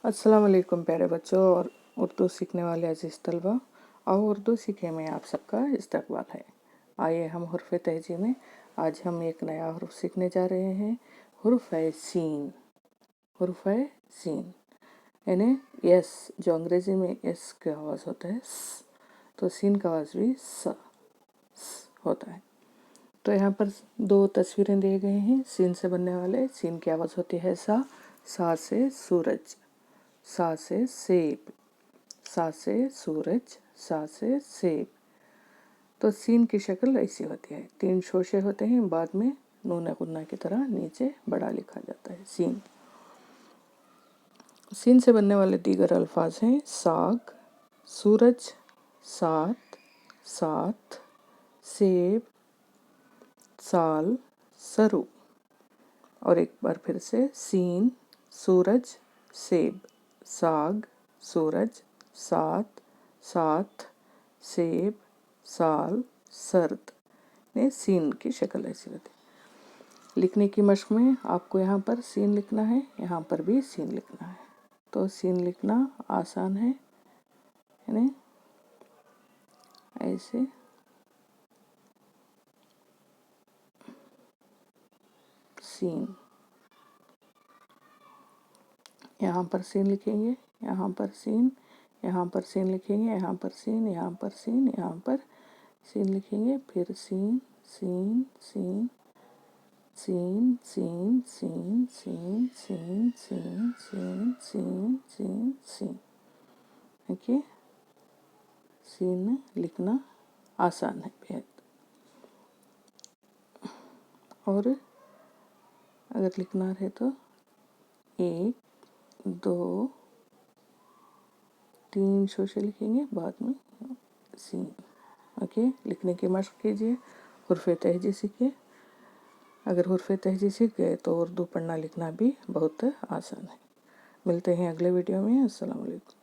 अस्सलाम वालेकुम प्यारे बच्चों और उर्दू सीखने वाले अजीज़ तलबा और उर्दू सीखे में आप सबका इस्तकबाल है। आइए हम हुर्फ़ तहजी में आज हम एक नया हुर्फ सीखने जा रहे हैं। हुर्फ़ है सीन। हुर्फ़ है सीन यानी यस, जो अंग्रेज़ी में एस की आवाज़ होता है स, तो सीन का आवाज़ भी स होता है। तो यहाँ पर दो तस्वीरें दिए गए हैं सीन से बनने वाले। सीन की आवाज़ होती है सा से सूरज, सा से सेब, सा से सूरज, सा से सेब। तो सीन की शक्ल ऐसी होती है, 3 शोशे होते हैं, बाद में नून गुन्ना की तरह नीचे बड़ा लिखा जाता है सीन। सीन से बनने वाले दीगर अल्फाज हैं साग, सूरज, सात, साथ, सेब, साल, सरू। और एक बार फिर से सीन, सूरज, सेब, साग, सूरज, सात, साथ, सेब, साल, सर्द। ने सीन की शक्ल ऐसी होती है। लिखने की मश्क में आपको यहाँ पर सीन लिखना है, यहाँ पर भी सीन लिखना है। तो सीन लिखना आसान है, यानी ऐसे सीन, यहाँ पर सीन लिखेंगे, यहाँ पर सीन, यहाँ पर सीन लिखेंगे, यहाँ पर सीन, यहाँ पर सीन, यहाँ पर सीन लिखेंगे, फिर सीन, सीन, सीन, सीन, सीन, सीन, सीन, सीन, सीन, सीन, सीन, सीन, सीन। ओके, सीन लिखना आसान है बेहद। और अगर लिखना रहे तो 1, 2, 3 शोशे लिखेंगे, बाद में सीन। ओके, लिखने की मशक कीजिए, हुर्फ़ तहजी सीखिए। अगर हुर्फ़ तहजी सीख गए तो उर्दू पढ़ना लिखना भी बहुत आसान है। मिलते हैं अगले वीडियो में। अस्सलाम वालेकुम।